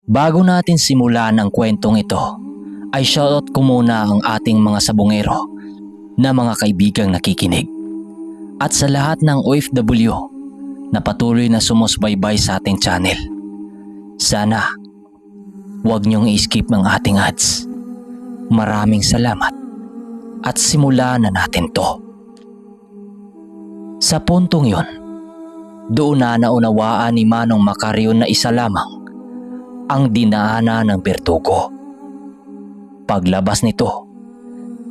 Bago natin simulan ang kwentong ito, ay shoutout ko muna ang ating mga sabungero na mga kaibigang nakikinig. At sa lahat ng OFW na patuloy na sumusubaybay sa ating channel. Sana huwag niyong i-skip ang ating ads. Maraming salamat at simulan na natin to. Sa puntong yon, doon na naunawaan ni Manong Macario na isa lamang ang dinaanan ng bertugo. Paglabas nito,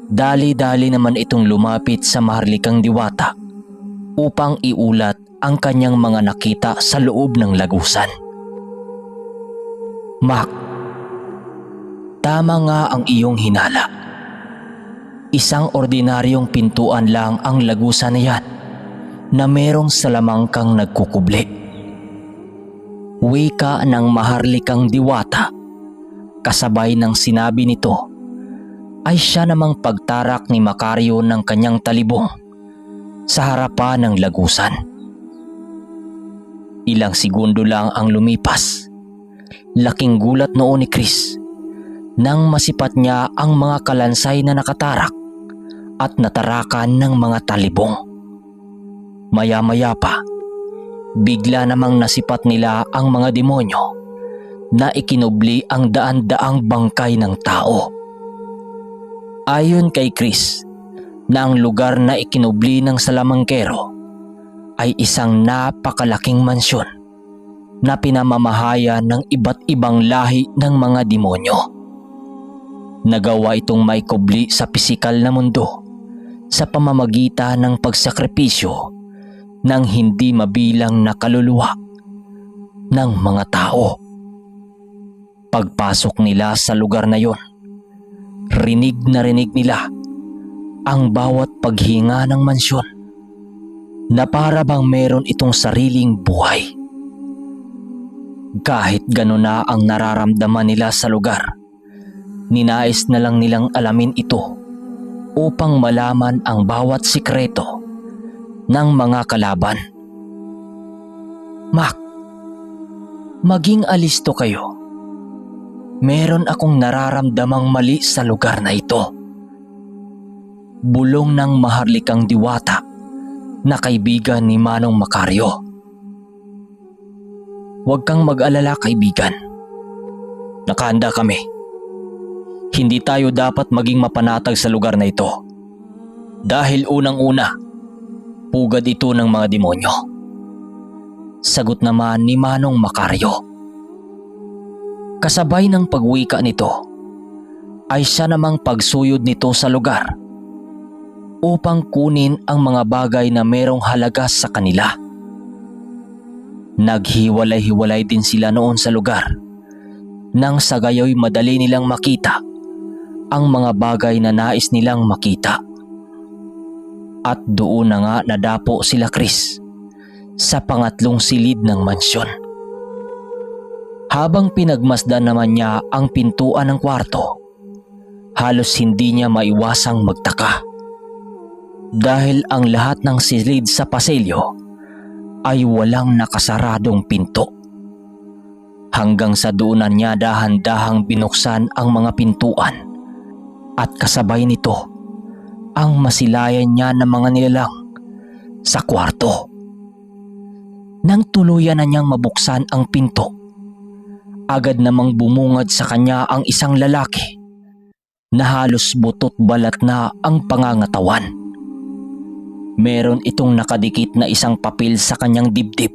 dali-dali naman itong lumapit sa maharlikang diwata upang iulat ang kanyang mga nakita sa loob ng lagusan. Mac, tama nga ang iyong hinala. Isang ordinaryong pintuan lang ang lagusan na yan na merong salamangkang nagkukubli. Wika ng maharlikang diwata, kasabay ng sinabi nito ay siya namang pagtarak ni Macario ng kanyang talibong sa harapan ng lagusan. Ilang segundo lang ang lumipas. Laking gulat noon ni Chris nang masipat niya ang mga kalansay na nakatarak at natarakan ng mga talibong. Maya-maya pa, bigla namang nasipat nila ang mga demonyo na ikinubli ang daan-daang bangkay ng tao. Ayon kay Chris, na ang lugar na ikinubli ng salamangkero ay isang napakalaking mansyon na pinamamahaya ng iba't ibang lahi ng mga demonyo. Nagawa itong maikubli sa pisikal na mundo sa pamamagitan ng pagsakripisyo ng hindi mabilang na kaluluwa ng mga tao. Pagpasok nila sa lugar na yon, rinig na rinig nila ang bawat paghinga ng mansyon na para bang meron itong sariling buhay. Kahit gano'n na ang nararamdaman nila sa lugar, ninais na lang nilang alamin ito upang malaman ang bawat sikreto ng mga kalaban. Mac, maging alisto kayo. Meron akong nararamdamang mali sa lugar na ito. Bulong ng maharlikang diwata na kaibigan ni Manong Macario. Huwag kang mag-alala, kaibigan. Nakahanda kami. Hindi tayo dapat maging mapanatag sa lugar na ito. Dahil unang-una, pugad ito ng mga demonyo. Sagot naman ni Manong Macario. Kasabay ng pagwika nito, ay siya namang pagsuyod nito sa lugar upang kunin ang mga bagay na merong halaga sa kanila. Naghiwalay-hiwalay din sila noon sa lugar nang sa gayoy madali nilang makita ang mga bagay na nais nilang makita. At doon na nga nadapo sila Chris sa pangatlong silid ng mansyon. Habang pinagmasdan naman niya ang pintuan ng kwarto, halos hindi niya maiwasang magtaka. Dahil ang lahat ng silid sa pasilyo ay walang nakasaradong pinto. Hanggang sa doonan niya dahan-dahang binuksan ang mga pintuan at kasabay nito ang masilayan niya ng mga nilalang sa kwarto. Nang tuluyan na niyang mabuksan ang pinto, agad namang bumungad sa kanya ang isang lalaki na halos butot balat na ang pangangatawan. Meron itong nakadikit na isang papel sa kanyang dibdib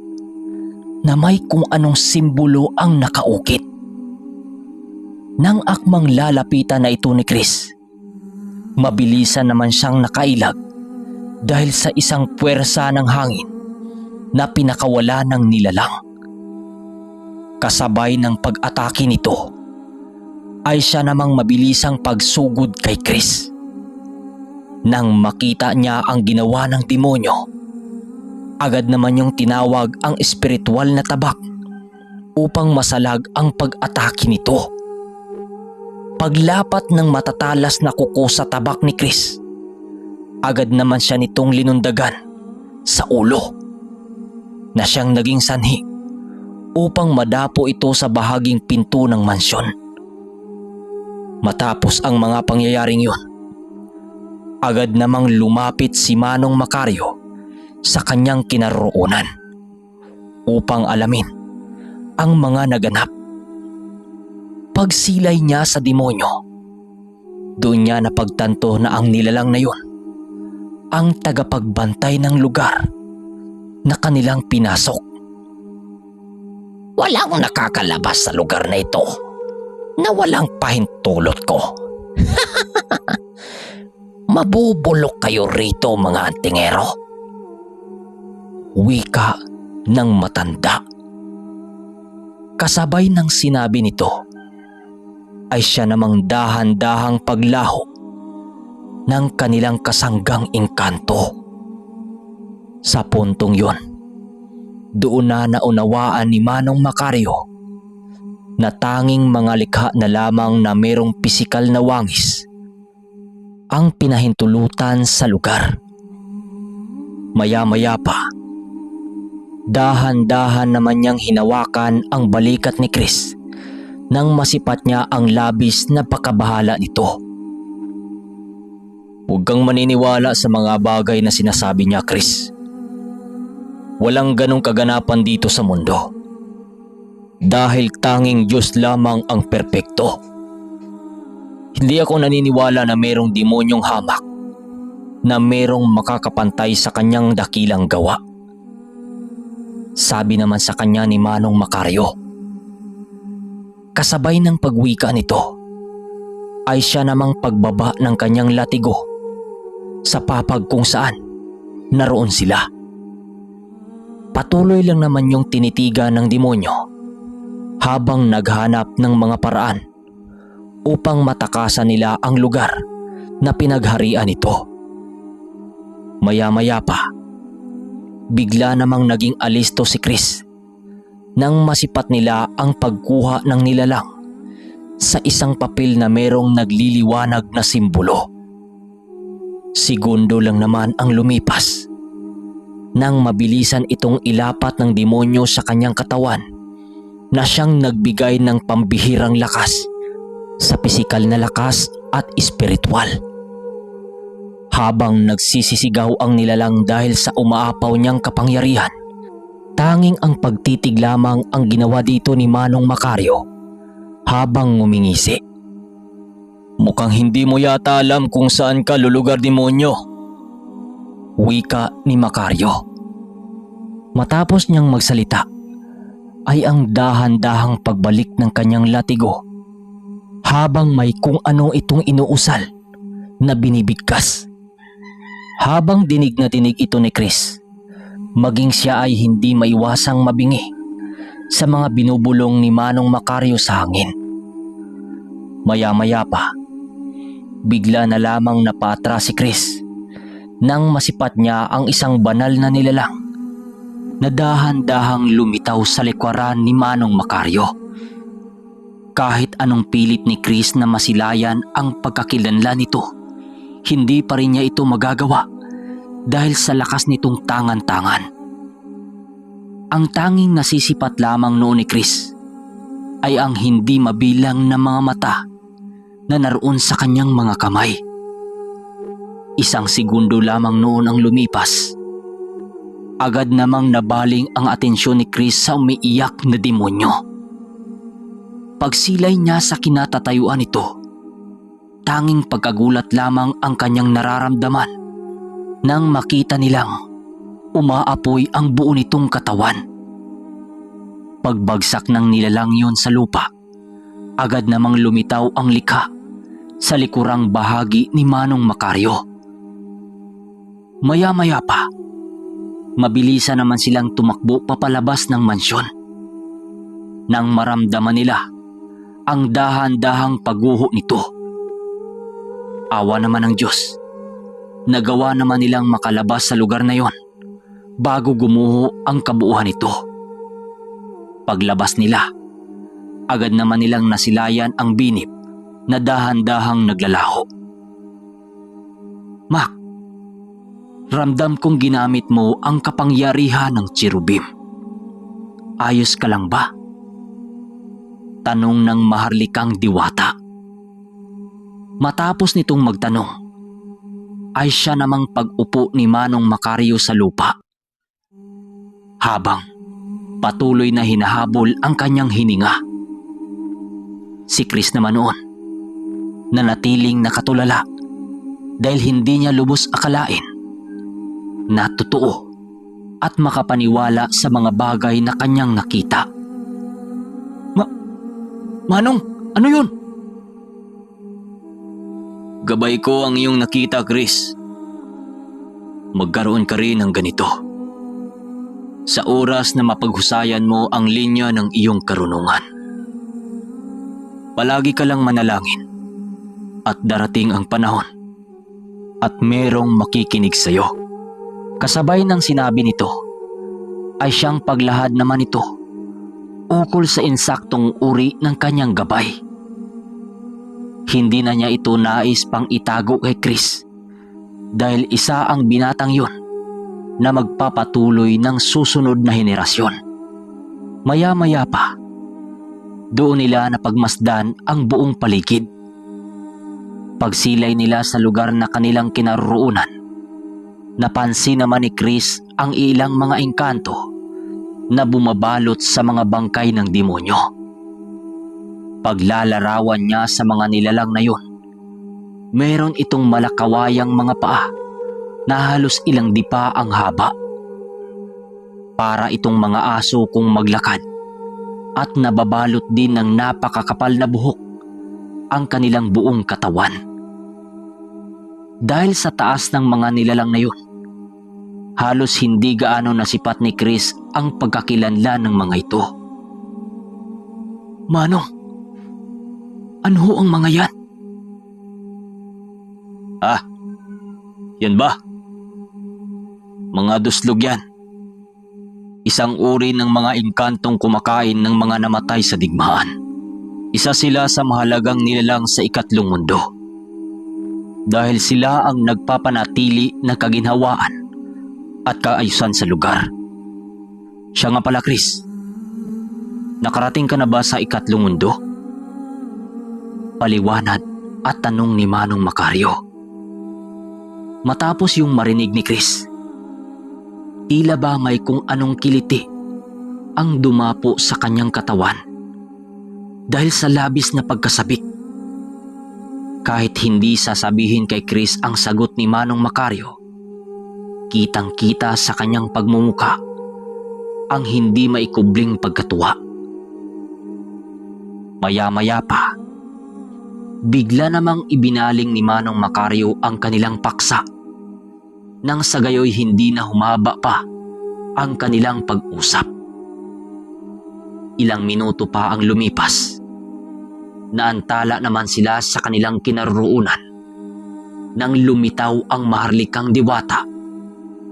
na may kung anong simbolo ang nakaukit. Nang akmang lalapitan na ito ni Chris, mabilisan naman siyang nakailag dahil sa isang puwersa ng hangin na pinakawala ng nilalang. Kasabay ng pag-atake nito ay siya namang mabilisang pagsugod kay Chris. Nang makita niya ang ginawa ng demonyo, agad naman niyang tinawag ang espiritual na tabak upang masalag ang pag-atake nito. Paglapat ng matatalas na kuko sa tabak ni Chris, agad naman siya nitong linundagan sa ulo na siyang naging sanhi upang madapo ito sa bahaging pinto ng mansyon. Matapos ang mga pangyayaring yun, agad namang lumapit si Manong Macario sa kanyang kinaroroonan upang alamin ang mga naganap. Pagsilay niya sa demonyo, doon niya napagtanto na ang nilalang na yun ang tagapagbantay ng lugar na kanilang pinasok. Walang nakakalabas sa lugar na ito na walang pahintulot ko. Mabubulok kayo rito, mga antingero. Wika ng matanda. Kasabay ng sinabi nito ay siya namang dahan-dahang paglaho ng kanilang kasanggang engkanto. Sa puntong yon, doon na naunawaan ni Manong Macario na tanging mga likha na lamang na merong pisikal na wangis ang pinahintulutan sa lugar. Maya-maya pa, dahan-dahan naman niyang hinawakan ang balikat ni Chris nang masipat niya ang labis na pagkabahala nito. Huwag kang maniniwala sa mga bagay na sinasabi niya, Chris. Walang ganong kaganapan dito sa mundo. Dahil tanging Diyos lamang ang perpekto. Hindi ako naniniwala na merong demonyong hamak na merong makakapantay sa kanyang dakilang gawa. Sabi naman sa kanya ni Manong Macario. Kasabay ng pagwika nito ay siya namang pagbaba ng kanyang latigo sa papag kung saan naroon sila. Patuloy lang naman yung tinitiga ng demonyo habang naghanap ng mga paraan upang matakasan nila ang lugar na pinagharian nito. Maya-maya pa, bigla namang naging alisto si Chris nang masipat nila ang pagkuha ng nilalang sa isang papel na merong nagliliwanag na simbolo. Segundo lang naman ang lumipas nang mabilisan itong ilapat ng demonyo sa kanyang katawan na siyang nagbigay ng pambihirang lakas sa pisikal na lakas at espiritual. Habang nagsisisigaw ang nilalang dahil sa umaapaw niyang kapangyarihan, tanging ang pagtitig lamang ang ginawa dito ni Manong Macario habang ngumingisi. Mukhang hindi mo yata alam kung saan ka lulugar, demonyo. Wika ni Macario. Matapos niyang magsalita ay ang dahan-dahang pagbalik ng kanyang latigo habang may kung ano itong inuusal na binibigkas. Habang dinig na dinig ito ni Chris, maging siya ay hindi maiwasang mabingi sa mga binubulong ni Manong Macario sa hangin. Maya-maya pa, bigla na lamang napatras si Chris nang masipat niya ang isang banal na nilalang na dahan-dahang lumitaw sa likuran ni Manong Macario. Kahit anong pilit ni Chris na masilayan ang pagkakilanlan nito, hindi pa rin niya ito magagawa dahil sa lakas nitong tangan-tangan. Ang tanging nasisipat lamang noon ni Chris ay ang hindi mabilang na mga mata na naroon sa kanyang mga kamay. Isang segundo lamang noon ang lumipas. Agad namang nabaling ang atensyon ni Chris sa umiiyak na demonyo. Pagsilay niya sa kinatatayuan nito, tanging pagkagulat lamang ang kanyang nararamdaman nang makita nilang umaapoy ang buo nitong katawan. Pagbagsak ng nilalang yun sa lupa, agad namang lumitaw ang likha sa likurang bahagi ni Manong Macario. Maya-maya pa, mabilisan naman silang tumakbo papalabas ng mansyon. Nang maramdaman nila ang dahan-dahang pagguho nito, awa naman ng Diyos, nagawa naman nilang makalabas sa lugar na yon bago gumuho ang kabuuan nito. Paglabas nila, agad naman nilang nasilayan ang binib na dahan-dahang naglalaho. Mac, ramdam kong ginamit mo ang kapangyarihan ng cherubim. Ayos ka lang ba? Tanong ng maharlikang diwata. Matapos nitong magtanong, ay siya namang pag-upo ni Manong Macario sa lupa. Habang patuloy na hinahabol ang kanyang hininga. Si Chris naman noon, nanatiling nakatulala dahil hindi niya lubos akalain na totoo at makapaniwala sa mga bagay na kanyang nakita. Manong, ano yun? Gabay ko ang iyong nakita, Chris. Magkaroon ka rin ng ganito. Sa oras na mapaghusayan mo ang linya ng iyong karunungan. Palagi ka lang manalangin at darating ang panahon at merong makikinig sa iyo. Kasabay ng sinabi nito ay siyang paglahad naman ito ukol sa insaktong uri ng kanyang gabay. Hindi na niya ito nais pang itago kay Chris dahil isa ang binatang yun na magpapatuloy ng susunod na henerasyon. Maya-maya pa, doon nila napagmasdan ang buong paligid. Pagsilay nila sa lugar na kanilang kinaroroonan, napansin naman ni Chris ang ilang mga engkanto na bumabalot sa mga bangkay ng demonyo. Paglalarawan niya sa mga nilalang na yun, meron itong malakawayang mga paa na halos ilang dipa ang haba. Para itong mga aso kung maglakad at nababalot din ng napakakapal na buhok ang kanilang buong katawan. Dahil sa taas ng mga nilalang na yun, halos hindi gaano nasipat ni Chris ang pagkakilanlan ng mga ito. Manong, ano ho ang mga yan? Yan ba? Mga duslog yan. Isang uri ng mga engkantong kumakain ng mga namatay sa digmaan. Isa sila sa mahalagang nilalang sa ikatlong mundo. Dahil sila ang nagpapanatili ng kaginhawaan at kaayusan sa lugar. Siya nga pala, Chris. Nakarating ka na ba sa ikatlong mundo? Paliwanag at tanong ni Manong Macario. Matapos yung marinig ni Chris, tila ba may kung anong kiliti ang dumapo sa kanyang katawan dahil sa labis na pagkasabik. Kahit hindi sasabihin kay Chris ang sagot ni Manong Macario, kitang-kita sa kanyang pagmumuka ang hindi maikubling pagkatuwa. Maya-maya pa, bigla namang ibinaling ni Manong Macario ang kanilang paksa nang sa gayoy hindi na humaba pa ang kanilang pag-usap. Ilang minuto pa ang lumipas. Naantala naman sila sa kanilang kinaroroonan nang lumitaw ang maharlikang diwata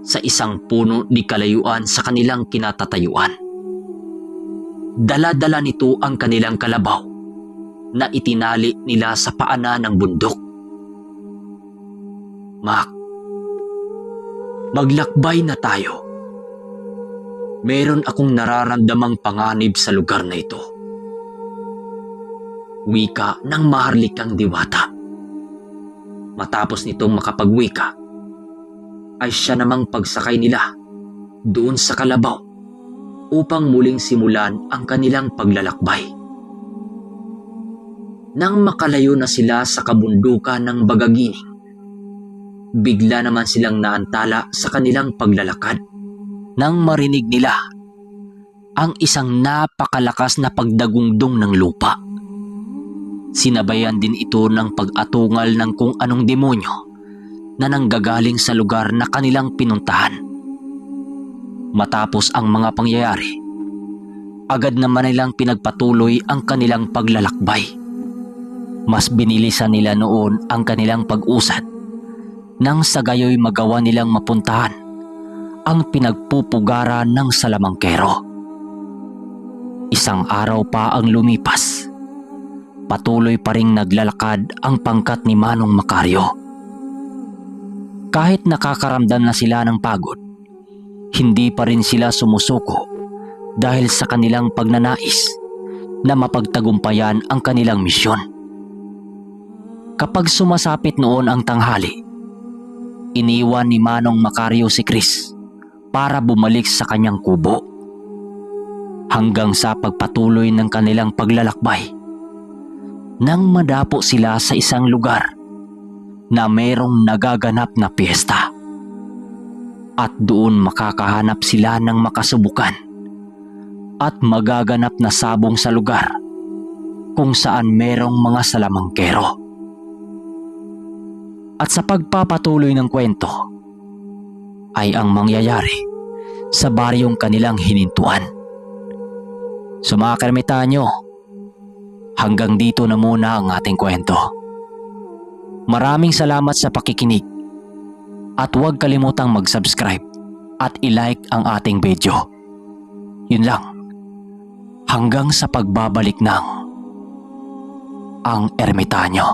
sa isang puno di kalayuan sa kanilang kinatatayuan. Dala-dala nito ang kanilang kalabaw na itinali nila sa paanan ng bundok. Mac, maglakbay na tayo. Meron akong nararamdamang panganib sa lugar na ito. Wika ng maharlikang diwata. Matapos nitong makapagwika, ay siya namang pagsakay nila doon sa kalabaw upang muling simulan ang kanilang paglalakbay. Nang makalayo na sila sa kabundukan ng Bagagining, bigla naman silang naantala sa kanilang paglalakad nang marinig nila ang isang napakalakas na pagdagungdong ng lupa. Sinabayan din ito ng pag-atungal ng kung anong demonyo na nanggagaling sa lugar na kanilang pinuntahan. Matapos ang mga pangyayari, agad naman nilang pinagpatuloy ang kanilang paglalakbay. Mas binilisan nila noon ang kanilang pag-usad nang sa gayoy magawa nilang mapuntahan ang pinagpupugaran ng salamangkero. Isang araw pa ang lumipas. Patuloy pa ring naglalakad ang pangkat ni Manong Macario. Kahit nakakaramdam na sila ng pagod, hindi pa rin sila sumusuko dahil sa kanilang pagnanais na mapagtagumpayan ang kanilang misyon. Kapag sumasapit noon ang tanghali, iniwan ni Manong Macario si Chris para bumalik sa kanyang kubo. Hanggang sa pagpatuloy ng kanilang paglalakbay, nang madapo sila sa isang lugar na mayroong nagaganap na piyesta. At doon makakahanap sila ng makasubukan at magaganap na sabong sa lugar kung saan mayroong mga salamangkero. At sa pagpapatuloy ng kwento ay ang mangyayari sa baryong kanilang hinintuan. So mga kaermitanyo, hanggang dito na muna ang ating kwento. Maraming salamat sa pakikinig at huwag kalimutang mag-subscribe at i-like ang ating video. Yun lang. Hanggang sa pagbabalik ng Ang Ermitanyo.